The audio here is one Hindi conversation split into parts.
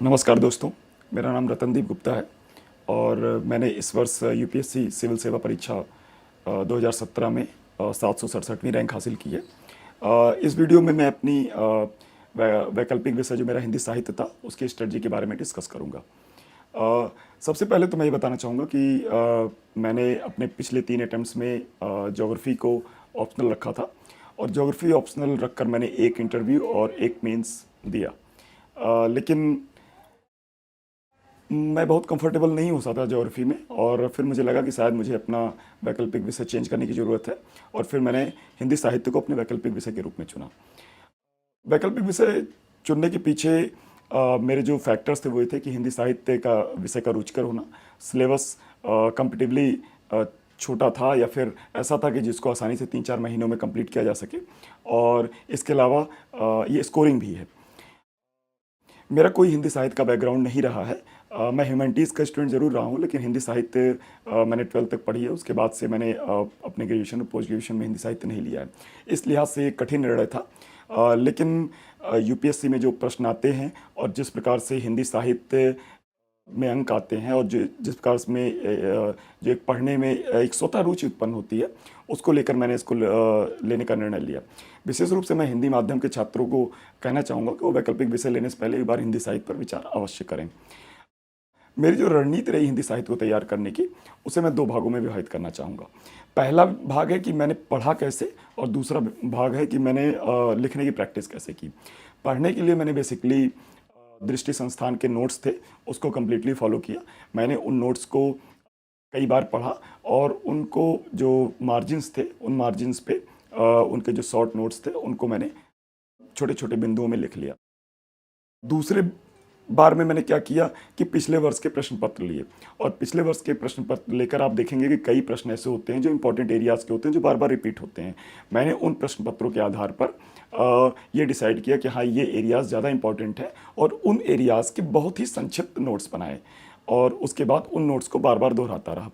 नमस्कार दोस्तों, मेरा नाम रतनदीप गुप्ता है और मैंने इस वर्ष यूपीएससी सिविल सेवा परीक्षा 2017 में 767वीं रैंक हासिल की है। इस वीडियो में मैं अपनी वैकल्पिक विषय जो मेरा हिंदी साहित्य था उसकी स्ट्रेटजी के बारे में डिस्कस करूंगा। सबसे पहले तो मैं ये बताना चाहूँगा कि मैंने अपने पिछले 3 अटेम्प्ट्स में ज्योग्राफी को ऑप्शनल रखा था और ज्योग्राफी ऑप्शनल रखकर मैंने एक इंटरव्यू और एक मेंस दिया। लेकिन मैं बहुत कंफर्टेबल नहीं हो सकता ज्योग्राफी में और फिर मुझे लगा कि शायद मुझे अपना वैकल्पिक विषय चेंज करने की ज़रूरत है और फिर मैंने हिंदी साहित्य को अपने वैकल्पिक विषय के रूप में चुना। वैकल्पिक विषय चुनने के पीछे मेरे जो फैक्टर्स थे वो ये थे कि हिंदी साहित्य का विषय का रुचिकर होना, सिलेबस कंपेटिवली छोटा था या फिर ऐसा था कि जिसको आसानी से 3-4 महीनों में कंप्लीट किया जा सके और इसके अलावा ये स्कोरिंग भी है। मेरा कोई हिंदी साहित्य का बैकग्राउंड नहीं रहा है। मैं ह्यूमैनिटीज़ का स्टूडेंट ज़रूर रहा हूँ, लेकिन हिंदी साहित्य मैंने 12th तक पढ़ी है। उसके बाद से मैंने अपने ग्रेजुएशन और पोस्ट ग्रेजुएशन में हिंदी साहित्य नहीं लिया है। इस लिहाज से एक कठिन निर्णय था। लेकिन यूपीएससी में जो प्रश्न आते हैं और जिस प्रकार से हिंदी साहित्य में अंक आते हैं और जिस प्रकार में जो एक पढ़ने में एक स्वतः रुचि उत्पन्न होती है, उसको लेकर मैंने इसको लेने का निर्णय लिया। विशेष रूप से मैं हिंदी माध्यम के छात्रों को कहना चाहूँगा कि वो वैकल्पिक विषय लेने से पहले एक बार हिंदी साहित्य पर विचार अवश्य करें। मेरी जो रणनीति रही हिंदी साहित्य को तैयार करने की, उसे मैं 2 भागों में विभाजित करना चाहूँगा। पहला भाग है कि मैंने पढ़ा कैसे और दूसरा भाग है कि मैंने लिखने की प्रैक्टिस कैसे की। पढ़ने के लिए मैंने बेसिकली दृष्टि संस्थान के नोट्स थे, उसको कम्प्लीटली फॉलो किया। मैंने उन नोट्स को कई बार पढ़ा और उनको जो मार्जिन्स थे, उन मार्जिन्स पे उनके जो शॉर्ट नोट्स थे, उनको मैंने छोटे छोटे बिंदुओं में लिख लिया। दूसरे बार में मैंने क्या किया कि पिछले वर्ष के प्रश्न पत्र लिए और पिछले वर्ष के प्रश्न पत्र लेकर आप देखेंगे कि कई प्रश्न ऐसे होते हैं जो इंपॉर्टेंट एरियाज़ के होते हैं, जो बार बार रिपीट होते हैं। मैंने उन प्रश्न पत्रों के आधार पर ये डिसाइड किया कि हाँ, ये एरियाज़ ज़्यादा इंपॉर्टेंट है और उन एरियाज़ के बहुत ही संक्षिप्त नोट्स बनाए और उसके बाद उन नोट्स को बार बार दोहराता रहा।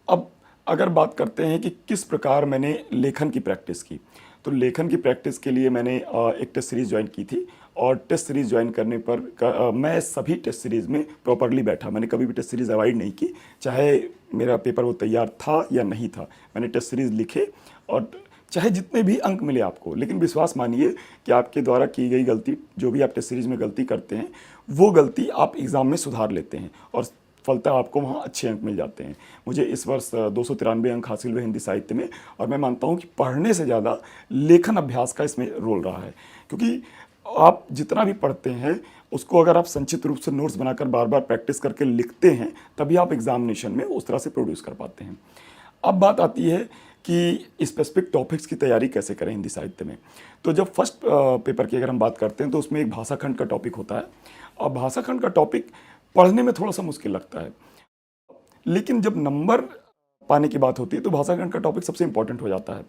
अब अगर बात करते हैं कि किस प्रकार मैंने लेखन की प्रैक्टिस की, तो लेखन की प्रैक्टिस के लिए मैंने एक टेस्ट सीरीज़ ज्वाइन की थी और टेस्ट सीरीज़ ज्वाइन करने पर मैं सभी टेस्ट सीरीज़ में प्रॉपरली बैठा। मैंने कभी भी टेस्ट सीरीज़ अवॉइड नहीं की, चाहे मेरा पेपर वो तैयार था या नहीं था। मैंने टेस्ट सीरीज़ लिखे और चाहे जितने भी अंक मिले आपको, लेकिन विश्वास मानिए कि आपके द्वारा की गई गलती, जो भी आप टेस्ट सीरीज़ में गलती करते हैं, वो गलती आप एग्ज़ाम में सुधार लेते हैं और फलतः आपको वहाँ अच्छे अंक मिल जाते हैं। मुझे इस वर्ष 293 अंक हासिल हुए हिंदी साहित्य में और मैं मानता हूँ कि पढ़ने से ज़्यादा लेखन अभ्यास का इसमें रोल रहा है, क्योंकि आप जितना भी पढ़ते हैं उसको अगर आप संक्षिप्त रूप से नोट्स बनाकर बार बार प्रैक्टिस करके लिखते हैं, तभी आप एग्जामिनेशन में उस तरह से प्रोड्यूस कर पाते हैं। अब बात आती है कि स्पेसिफिक टॉपिक्स की तैयारी कैसे करें हिंदी साहित्य में। तो जब फर्स्ट पेपर की अगर हम बात करते हैं तो उसमें एक भाषा खंड का टॉपिक होता है और भाषा खंड का टॉपिक पढ़ने में थोड़ा सा मुश्किल लगता है, लेकिन जब नंबर पाने की बात होती है तो भाषा खंड का टॉपिक सबसे इंपॉर्टेंट हो जाता है।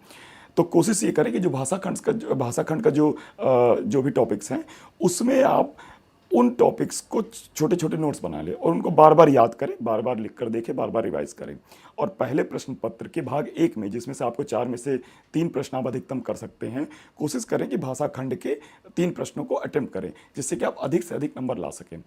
तो कोशिश ये करें कि जो भाषा खंड का जो भी टॉपिक्स हैं, उसमें आप उन टॉपिक्स को छोटे छोटे नोट्स बना लें और उनको बार बार याद करें, बार बार लिख कर देखें, बार बार रिवाइज करें। और पहले प्रश्न पत्र के भाग 1 में, जिसमें से आपको 4 में से 3 प्रश्न आप अधिकतम कर सकते हैं, कोशिश करें कि भाषा खंड के 3 प्रश्नों को अटेम्प्ट करें, जिससे कि आप अधिक से अधिक नंबर ला सकें।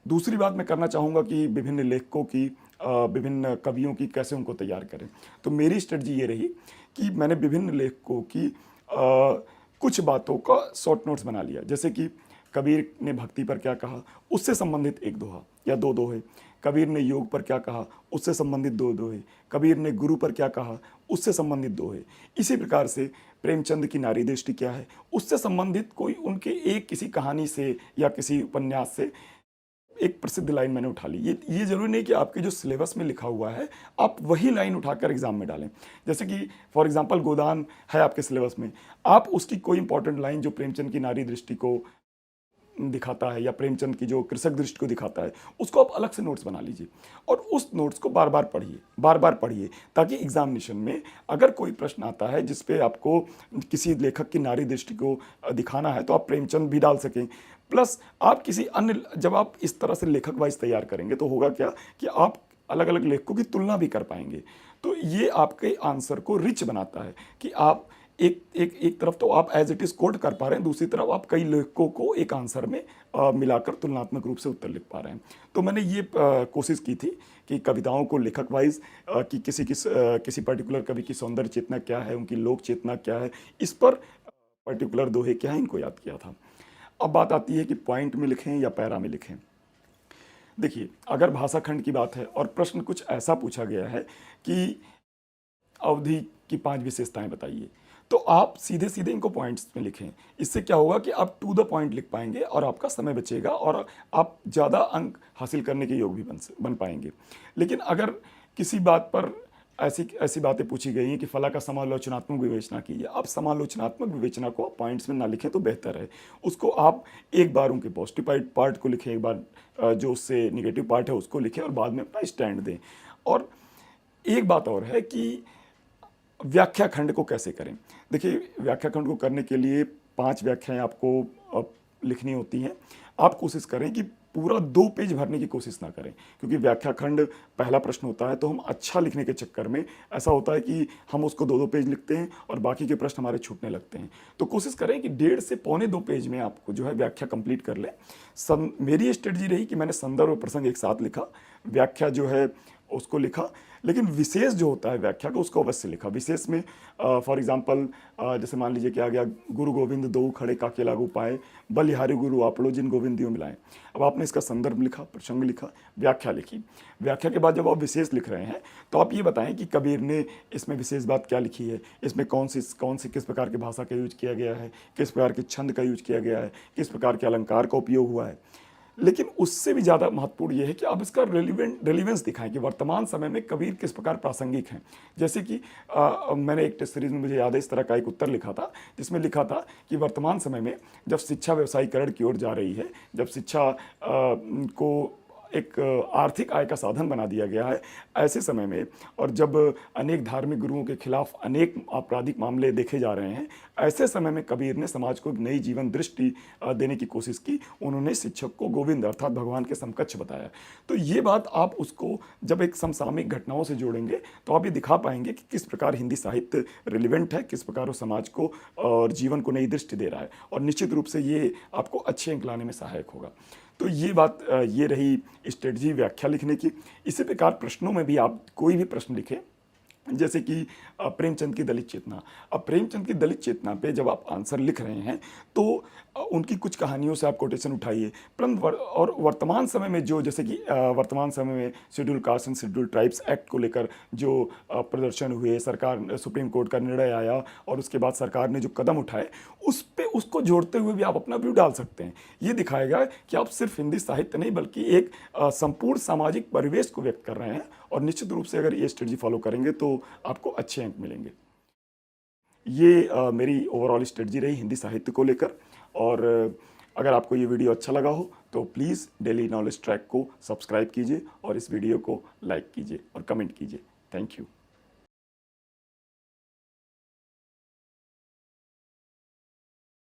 दूसरी बात मैं करना चाहूँगा कि विभिन्न लेखकों की, विभिन्न कवियों की कैसे उनको तैयार करें। तो मेरी स्ट्रेटजी ये रही कि मैंने विभिन्न लेखकों की कुछ बातों का शॉर्ट नोट्स बना लिया। जैसे कि कबीर ने भक्ति पर क्या कहा, उससे संबंधित 1 दोहा या 2 दोहे। कबीर ने योग पर क्या कहा, उससे संबंधित 2 दोहे। कबीर ने गुरु पर क्या कहा, उससे संबंधित दोहे। इसी प्रकार से प्रेमचंद की नारी दृष्टि क्या है, उससे संबंधित कोई उनके एक किसी कहानी से या किसी उपन्यास से एक प्रसिद्ध लाइन मैंने उठा ली। ये जरूरी नहीं कि आपके जो सिलेबस में लिखा हुआ है आप वही लाइन उठाकर एग्जाम में डालें। जैसे कि फॉर एग्जांपल गोदान है आपके सिलेबस में, आप उसकी कोई इंपॉर्टेंट लाइन जो प्रेमचंद की नारी दृष्टि को दिखाता है या प्रेमचंद की जो कृषक दृष्टि को दिखाता है, उसको आप अलग से नोट्स बना लीजिए और उस नोट्स को बार बार पढ़िए, ताकि एग्जामिनेशन में अगर कोई प्रश्न आता है जिस पे आपको किसी लेखक की नारी दृष्टि को दिखाना है, तो आप प्रेमचंद भी डाल सकें। प्लस आप किसी अन्य, जब आप इस तरह से लेखक वाइज तैयार करेंगे तो होगा क्या कि आप अलग अलग लेखकों की तुलना भी कर पाएंगे। तो ये आपके आंसर को रिच बनाता है कि आप एक तरफ तो आप एज इट इज कोट कर पा रहे हैं, दूसरी तरफ आप कई लेखकों को एक आंसर में मिलाकर तुलनात्मक रूप से उत्तर लिख पा रहे हैं। तो मैंने ये कोशिश की थी कि कविताओं को लेखक वाइज कि किसी पर्टिकुलर कवि की सौंदर्य चेतना क्या है, उनकी लोक चेतना क्या है, इस पर पर्टिकुलर दोहे क्या है, इनको याद किया था। अब बात आती है कि पॉइंट में लिखें या पैरा में लिखें। देखिए, अगर भाषा खंड की बात है और प्रश्न कुछ ऐसा पूछा गया है कि अवधि की 5 विशेषताएं बताइए, तो आप सीधे सीधे इनको पॉइंट्स में लिखें। इससे क्या होगा कि आप टू द पॉइंट लिख पाएंगे और आपका समय बचेगा और आप ज़्यादा अंक हासिल करने के योग भी बन पाएंगे। लेकिन अगर किसी बात पर ऐसी ऐसी बातें पूछी गई हैं कि फला का समालोचनात्मक विवेचना कीजिए, आप समालोचनात्मक विवेचना को आप पॉइंट्स में ना लिखें तो बेहतर है। उसको आप एक बार उनके पॉजिटिव पार्ट को लिखें, एक बार जो उससे निगेटिव पार्ट है उसको लिखें और बाद में अपना स्टैंड दें। और एक बात और है कि व्याख्या खंड को कैसे करें। देखिए, व्याख्या खंड को करने के लिए 5 व्याख्याएं आपको लिखनी होती हैं। आप कोशिश करें कि पूरा 2 पेज भरने की कोशिश ना करें, क्योंकि व्याख्या खंड पहला प्रश्न होता है, तो हम अच्छा लिखने के चक्कर में ऐसा होता है कि हम उसको 2-2 पेज लिखते हैं और बाकी के प्रश्न हमारे छूटने लगते हैं। तो कोशिश करें कि 1.5 से पौने 2 पेज में आपको जो है व्याख्या कंप्लीट कर लें। मेरी स्ट्रेटजी रही कि मैंने संदर्भ और प्रसंग एक साथ लिखा, व्याख्या जो है उसको लिखा, लेकिन विशेष जो होता है व्याख्या का उसको अवश्य लिखा। विशेष में फॉर एग्जांपल जैसे मान लीजिए कि आ गया गुरु गोविंद दो खड़े काके लागू पाए, बलिहारी गुरु आपलो जिन गोविंद दियो मिलाएं। अब आपने इसका संदर्भ लिखा, प्रसंग लिखा, व्याख्या लिखी। व्याख्या के बाद जब आप विशेष लिख रहे हैं तो आप ये बताएं कि कबीर ने इसमें विशेष बात क्या लिखी है, इसमें कौन सी किस प्रकार की भाषा का यूज किया गया है, किस प्रकार के छंद का यूज किया गया है, किस प्रकार के अलंकार का उपयोग हुआ है। लेकिन उससे भी ज़्यादा महत्वपूर्ण यह है कि आप इसका रेलिवेंस दिखाएं कि वर्तमान समय में कबीर किस प्रकार प्रासंगिक हैं। जैसे कि मैंने एक टेस्ट सीरीज में, मुझे याद है, इस तरह का एक उत्तर लिखा था जिसमें लिखा था कि वर्तमान समय में जब शिक्षा व्यवसायीकरण की ओर जा रही है, जब शिक्षा को एक आर्थिक आय का साधन बना दिया गया है, ऐसे समय में और जब अनेक धार्मिक गुरुओं के खिलाफ अनेक आपराधिक मामले देखे जा रहे हैं, ऐसे समय में कबीर ने समाज को एक नई जीवन दृष्टि देने की कोशिश की। उन्होंने शिक्षक को गोविंद अर्थात भगवान के समकक्ष बताया। तो ये बात आप उसको जब एक समसामयिक घटनाओं से जोड़ेंगे तो आप ये दिखा पाएंगे कि किस प्रकार हिंदी साहित्य रिलेवेंट है, किस प्रकार वो समाज को और जीवन को नई दृष्टि दे रहा है, और निश्चित रूप से ये आपको अच्छे अंक लाने में सहायक होगा। तो ये बात ये रही स्ट्रेटजी व्याख्या लिखने की। इसी प्रकार प्रश्नों में भी आप कोई भी प्रश्न लिखें, जैसे कि प्रेमचंद की दलित चेतना। अब प्रेमचंद की दलित चेतना पे जब आप आंसर लिख रहे हैं तो उनकी कुछ कहानियों से आप कोटेशन उठाइए। परंतु और वर्तमान समय में जो, जैसे कि वर्तमान समय में schedule caste and schedule tribes act को लेकर जो प्रदर्शन हुए, सरकार सुप्रीम कोर्ट का निर्णय आया और उसके बाद सरकार ने जो कदम उठाए, उसको जोड़ते हुए भी आप अपना व्यू डाल सकते हैं। ये दिखाएगा कि आप सिर्फ हिंदी साहित्य नहीं बल्कि एक संपूर्ण सामाजिक परिवेश को व्यक्त कर रहे हैं, और निश्चित रूप से अगर ये स्ट्रेटजी फॉलो करेंगे तो आपको अच्छे अंक मिलेंगे। ये मेरी ओवरऑल स्ट्रेटजी रही हिंदी साहित्य को लेकर। और अगर आपको ये वीडियो अच्छा लगा हो तो प्लीज़ डेली नॉलेज ट्रैक को सब्सक्राइब कीजिए और इस वीडियो को लाइक कीजिए और कमेंट कीजिए। Thank you.